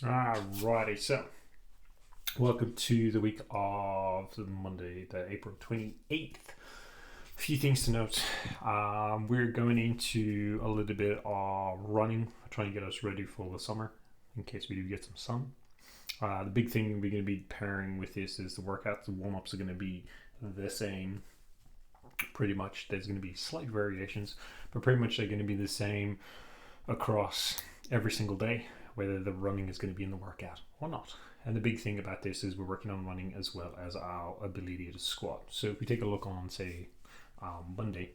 Alrighty, so welcome to the week of Monday, the April 28th. A few things to note. We're going into a little bit of running, trying to get us ready for the summer in case we do get some sun. The big thing we're going to be pairing with this is the workouts. The warm ups are going to be the same pretty much. There's going to be slight variations, but pretty much they're going to be the same across every single day, whether the running is going to be in the workout or not. And the big thing about this is we're working on running as well as our ability to squat. So if we take a look on, say, Monday,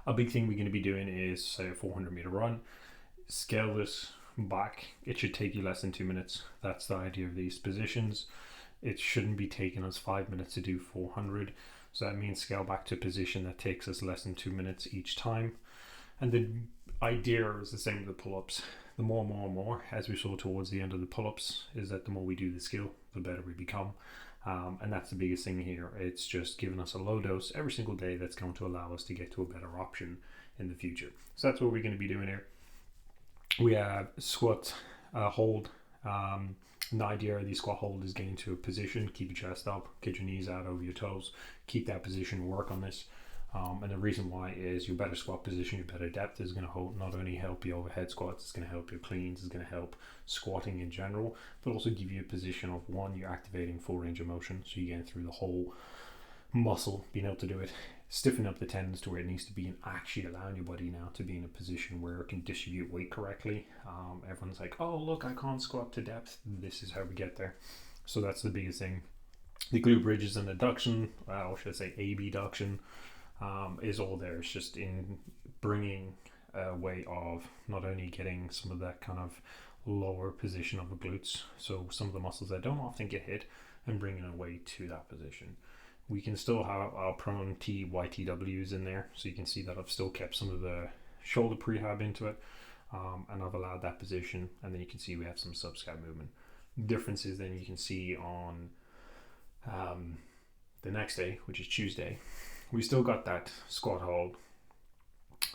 a big thing we're going to be doing is, say, a 400-meter run. Scale this back. It should take you less than 2 minutes. That's the idea of these positions. It shouldn't be taking us 5 minutes to do 400. So that means scale back to a position that takes us less than 2 minutes each time. And the idea is the same with the pull-ups. The more, as we saw towards the end of the pull-ups, is that the more we do the skill, the better we become. And that's the biggest thing here. It's just giving us a low dose every single day that's going to allow us to get to a better option in the future. So that's what we're going to be doing here. We have squat, hold. The idea of the squat hold is getting to a position, keep your chest up, get your knees out over your toes, keep that position, work on this. And the reason why is your better squat position, your better depth is going to not only help your overhead squats, it's going to help your cleans, it's going to help squatting in general, but also give you a position of one, you're activating full range of motion, so you're getting through the whole muscle, being able to do it, stiffen up the tendons to where it needs to be, and actually allowing your body now to be in a position where it can distribute weight correctly. Everyone's like, oh look, I can't squat to depth. This is how we get there. So that's the biggest thing. The glute bridges and adduction, or should I say abduction, is all there. It's just in bringing a way of not only getting some of that kind of lower position of the glutes, so some of the muscles that don't often get hit, and bringing a way to that position. We can still have our prone YTWs in there, so you can see that I've still kept some of the shoulder prehab into it, and I've allowed that position, and then you can see we have some subscap movement. Differences then you can see on the next day, which is Tuesday. We still got that squat hold,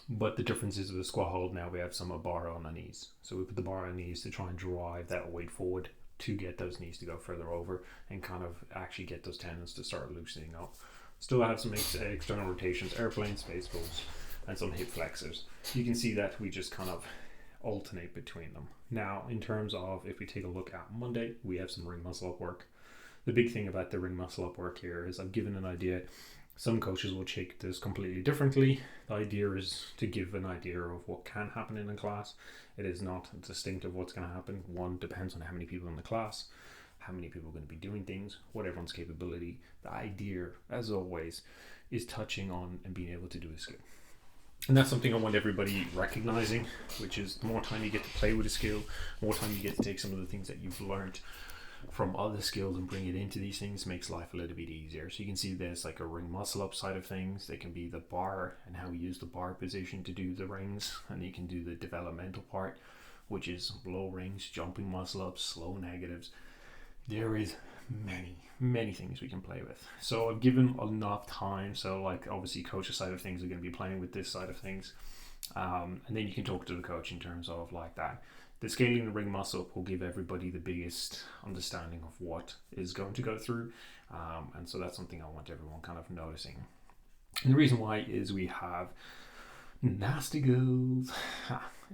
but the difference is with the squat hold now we have some bar on our knees. So we put the bar on our knees to try and drive that weight forward to get those knees to go further over and kind of actually get those tendons to start loosening up. Still have some external rotations, airplane, space pulls, and some hip flexors. You can see that we just kind of alternate between them. Now, in terms of if we take a look at Monday, we have some ring muscle up work. The big thing about the ring muscle up work here is I've given an idea. Some coaches will take this completely differently. The idea is to give an idea of what can happen in a class. It is not distinct of what's going to happen. One, depends on how many people in the class, how many people are going to be doing things, what everyone's capability. The idea, as always, is touching on and being able to do a skill. And that's something I want everybody recognizing, which is the more time you get to play with a skill, more time you get to take some of the things that you've learned from other skills and bring it into these things makes life a little bit easier. So you can see there's like a ring muscle up side of things. There can be the bar and how we use the bar position to do the rings, and you can do the developmental part, which is low rings, jumping muscle ups, slow negatives. There is many things we can play with. So I've given enough time. So like obviously coach's side of things are going to be playing with this side of things, and then you can talk to the coach in terms of like that. The scaling the ring muscle up will give everybody the biggest understanding of what is going to go through, and so that's something I want everyone kind of noticing. And the reason why is we have Nasty Girls.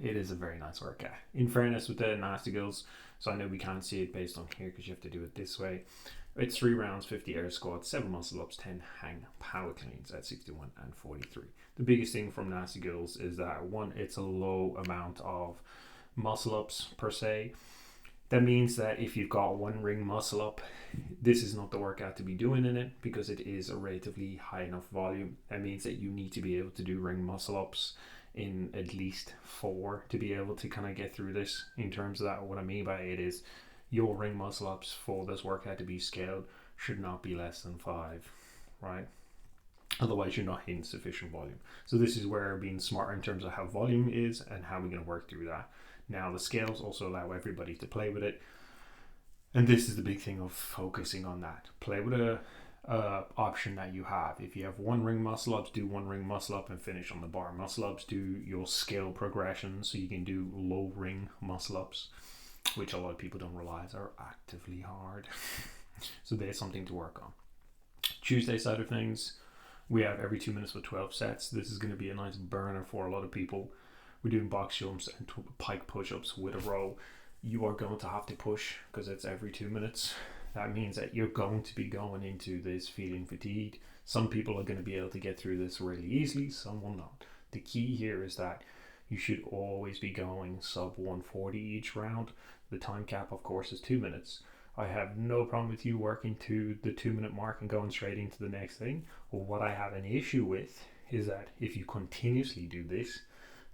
It is a very nice workout. In fairness with the Nasty Girls, so I know we can't see it based on here because you have to do it this way. It's 3 rounds, 50 air squats, 7 muscle ups, 10 hang power cleans at 61 and 43. The biggest thing from Nasty Girls is that one, it's a low amount of muscle ups per se. That means that if you've got one ring muscle up, this is not the workout to be doing in it because it is a relatively high enough volume. That means that you need to be able to do ring muscle ups in at least 4 to be able to kind of get through this. In terms of that, what I mean by it is your ring muscle ups for this workout to be scaled should not be less than 5, right? Otherwise you're not hitting sufficient volume. So this is where being smarter in terms of how volume is and how we're going to work through that. Now the scales also allow everybody to play with it, and this is the big thing of focusing on that. Play with a option that you have. If you have 1 ring muscle ups, do 1 ring muscle up and finish on the bar muscle ups. Do your scale progression so you can do low ring muscle ups. which a lot of people don't realize are actively hard. So there's something to work on. Tuesday side of things, we have every 2 minutes with 12 sets. This is going to be a nice burner for a lot of people. We're doing box jumps and pike push-ups with a row. You are going to have to push because it's every 2 minutes. That means that you're going to be going into this feeling fatigued. Some people are going to be able to get through this really easily, some will not. The key here is that you should always be going sub 140 each round. The time cap, of course, is 2 minutes. I have no problem with you working to the 2 minute mark and going straight into the next thing. Well, what I have an issue with is that if you continuously do this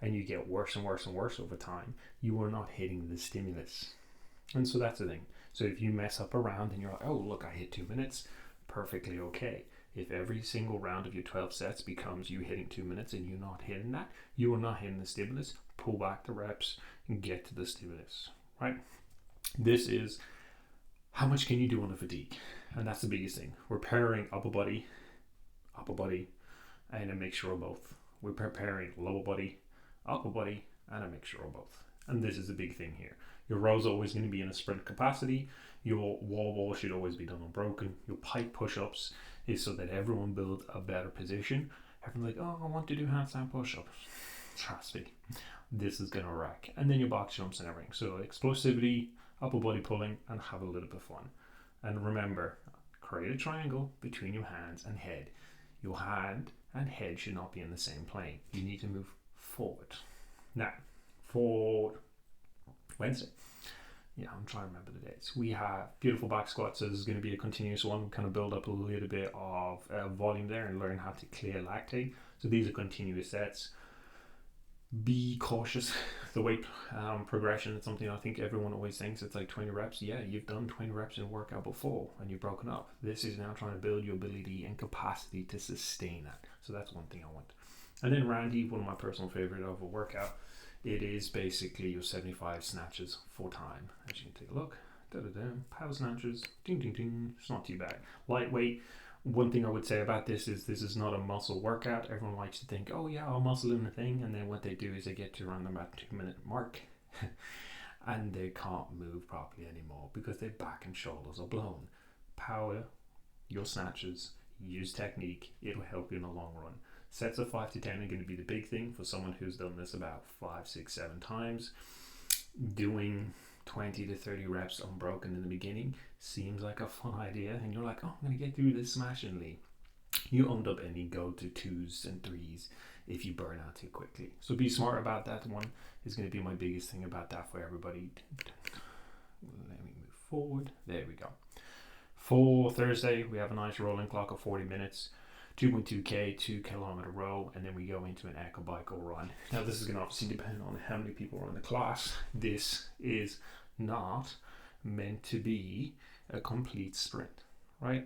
and you get worse and worse and worse over time, you are not hitting the stimulus. And so that's the thing. So if you mess up a round and you're like, oh, look, I hit 2 minutes, perfectly okay. If every single round of your 12 sets becomes you hitting 2 minutes and you're not hitting that, you are not hitting the stimulus, pull back the reps and get to the stimulus, right? This is how much can you do on the fatigue? And that's the biggest thing. We're pairing upper body, and a mixture of both. We're preparing lower body, upper body, and a mixture of both. And this is the big thing here. Your row's always going to be in a sprint capacity. Your wall should always be done unbroken. Your pike push-ups is so that everyone builds a better position. Everyone's like, oh, I want to do handstand push-ups. Trust me, this is going to wreck. And then your box jumps and everything. So explosivity, upper body pulling, and have a little bit of fun. And remember, create a triangle between your hands and head. Your hand and head should not be in the same plane. You need to move forward. Now, for Wednesday, I'm trying to remember the dates. We have beautiful back squats. So this is going to be a continuous one, kind of build up a little bit of volume there and learn how to clear lactate. So these are continuous sets. Be cautious. The weight progression is something I think everyone always thinks it's like 20 reps. Yeah, you've done 20 reps in a workout before and you've broken up. This is now trying to build your ability and capacity to sustain that. So that's one thing I want. And then Randy, one of my personal favorite of a workout, it is basically your 75 snatches for time. As you can take a look, power snatches, ding ding ding. It's not too bad. Lightweight. One thing I would say about this is not a muscle workout. Everyone likes to think, oh yeah, I'll muscle in the thing, and then what they do is they get to around about 2 minute mark and they can't move properly anymore because their back and shoulders are blown. Power your snatches, use technique, it'll help you in the long run. Sets of 5 to 10 are going to be the big thing for someone who's done this about 5, 6, 7 times. Doing 20 to 30 reps unbroken in the beginning seems like a fun idea, and you're like, oh, I'm going to get through this smashingly. You end up ending go to 2s and 3s if you burn out too quickly. So be smart about that. One is going to be my biggest thing about that for everybody. Let me move forward. There we go. For Thursday, we have a nice rolling clock of 40 minutes. 2.2k, 2 kilometer row, and then we go into an echo bike or run. Now this is going to obviously depend on how many people are in the class. This is not meant to be a complete sprint, right?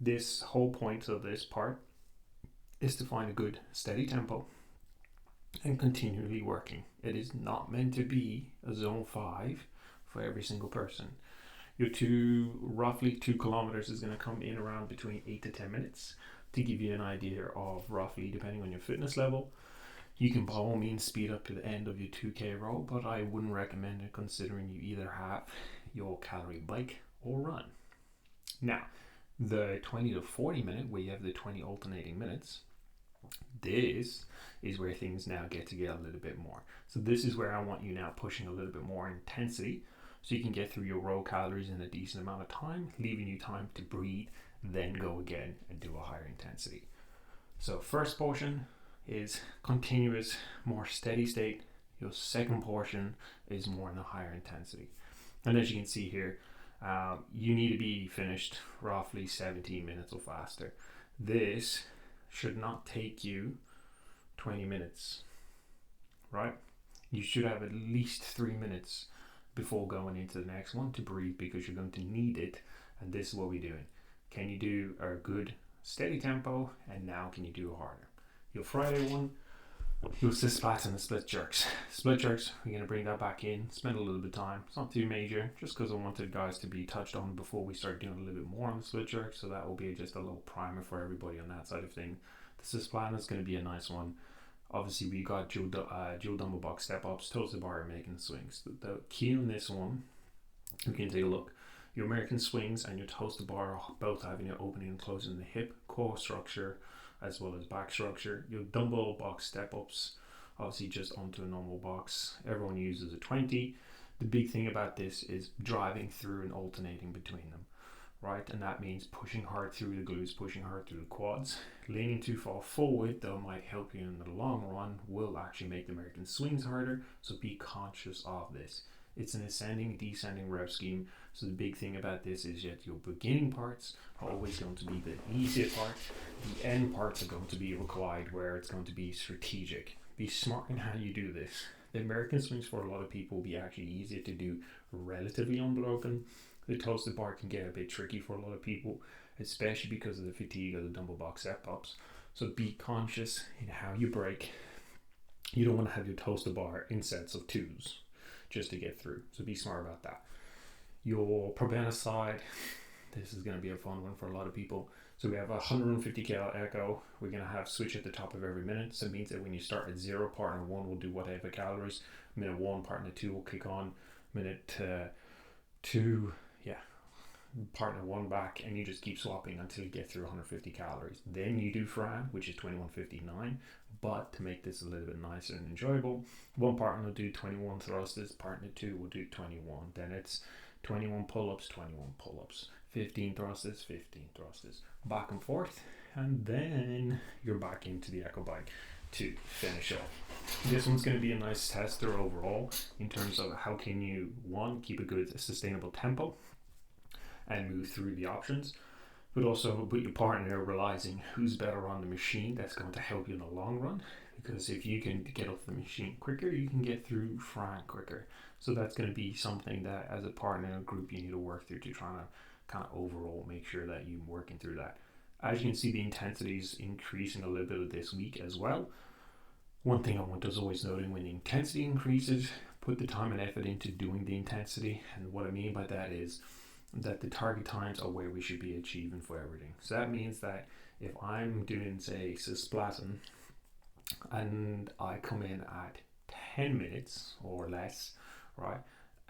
This whole point of this part is to find a good steady tempo and continually working. It is not meant to be a zone 5 for every single person. Your roughly 2 kilometers is going to come in around between 8 to 10 minutes. To give you an idea of roughly, depending on your fitness level, you can by all means speed up to the end of your 2k row, but I wouldn't recommend it considering you either have your calorie bike or run. Now, the 20 to 40 minute, where you have the 20 alternating minutes, this is where things now get a little bit more. So this is where I want you now pushing a little bit more intensity so you can get through your row calories in a decent amount of time, leaving you time to breathe, then go again and do a higher intensity. So first portion is continuous, more steady state. Your second portion is more in a higher intensity. And as you can see here, you need to be finished roughly 17 minutes or faster. This should not take you 20 minutes, right? You should have at least 3 minutes before going into the next one to breathe, because you're going to need it. And this is what we're doing. Can you do a good steady tempo, and now can you do harder? Your Friday one, your cis splats and the split jerks. Split jerks, we're going to bring that back in, spend a little bit of time. It's not too major, just because I wanted guys to be touched on before we start doing a little bit more on the split jerks. So that will be just a little primer for everybody on that side of thing. The cis splat is going to be a nice one. Obviously, we got dual dumbbell box step ups, toes bar, making swings. The key on this one, you can take a look. Your American swings and your toes to bar both having your opening and closing the hip core structure as well as back structure. Your dumbbell box step ups, obviously just onto a normal box. Everyone uses a 20. The big thing about this is driving through and alternating between them, right? And that means pushing hard through the glutes, pushing hard through the quads. Leaning too far forward, though, might help you in the long run, will actually make the American swings harder. So be conscious of this. It's an ascending, descending rep scheme. So the big thing about this is that your beginning parts are always going to be the easier part. The end parts are going to be required, where it's going to be strategic. Be smart in how you do this. The American swings for a lot of people will be actually easier to do relatively unbroken. The toes to bar can get a bit tricky for a lot of people, especially because of the fatigue of the dumbbell box step ups. So be conscious in how you break. You don't want to have your toes to bar in sets of 2s just to get through. So be smart about that. Your Probena side, this is going to be a fun one for a lot of people. So we have a 150 cal echo. We're going to have switch at the top of every minute. So it means that when you start at 0, partner 1 will do whatever calories. Minute 1, partner 2 will kick on. Minute 2, partner 1 back, and you just keep swapping until you get through 150 calories. Then you do Fran, which is 2159. But to make this a little bit nicer and enjoyable, one partner will do 21 thrusters, partner 2 will do 21. Then it's 21 pull-ups, 21 pull-ups, 15 thrusters, 15 thrusters, back and forth, and then you're back into the Echo Bike to finish off. This one's going to be a nice tester overall in terms of how can you, one, keep a good sustainable tempo and move through the options, but also with your partner realizing who's better on the machine. That's going to help you in the long run, because if you can get off the machine quicker, you can get through Fran quicker. So that's going to be something that as a partner or group you need to work through to try to kind of overall make sure that you're working through that. As you can see, the intensity is increasing a little bit this week as well. One thing I want is always noting, when the intensity increases, put the time and effort into doing the intensity. And what I mean by that is that the target times are where we should be achieving for everything. So that means that if I'm doing, say, cisplatin, and I come in at 10 minutes or less, right,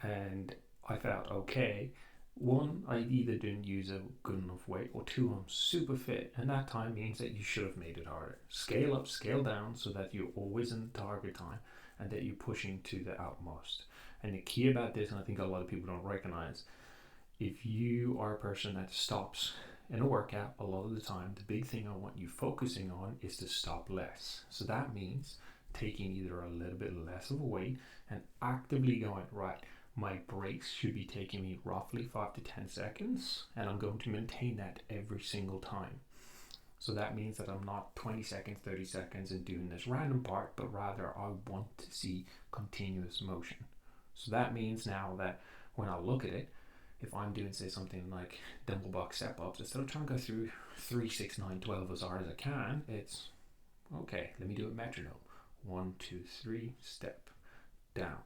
and I felt okay, one, I either didn't use a good enough weight, or two, I'm super fit, and that time means that you should have made it harder. Scale up, scale down, so that you're always in the target time and that you're pushing to the utmost. And the key about this, and I think a lot of people don't recognize, if you are a person that stops in a workout a lot of the time, the big thing I want you focusing on is to stop less. So that means taking either a little bit less of a weight and actively going, right, my breaks should be taking me roughly 5 to 10 seconds, and I'm going to maintain that every single time. So that means that I'm not 20 seconds, 30 seconds and doing this random part, but rather I want to see continuous motion. So that means now that when I look at it, if I'm doing, say, something like dumbbell box step ups, instead of trying to go through 3, 6, 9, 12 as hard as I can, it's okay, let me do a metronome. 1, 2, 3, step down.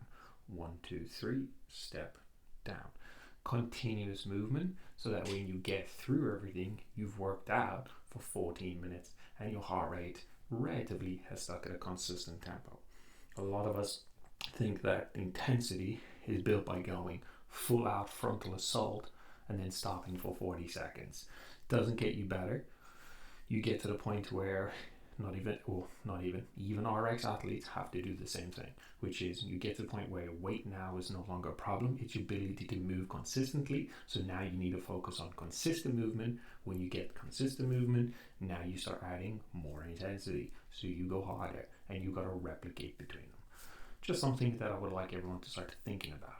1, 2, 3, step down. Continuous movement, so that when you get through everything, you've worked out for 14 minutes and your heart rate relatively has stuck at a consistent tempo. A lot of us think that intensity is built by going full out frontal assault and then stopping for 40 seconds. Doesn't get you better. You get to the point where even RX athletes have to do the same thing, which is you get to the point where weight now is no longer a problem. It's your ability to move consistently. So now you need to focus on consistent movement. When you get consistent movement, now you start adding more intensity. So you go harder and you got to replicate between them. Just something that I would like everyone to start thinking about.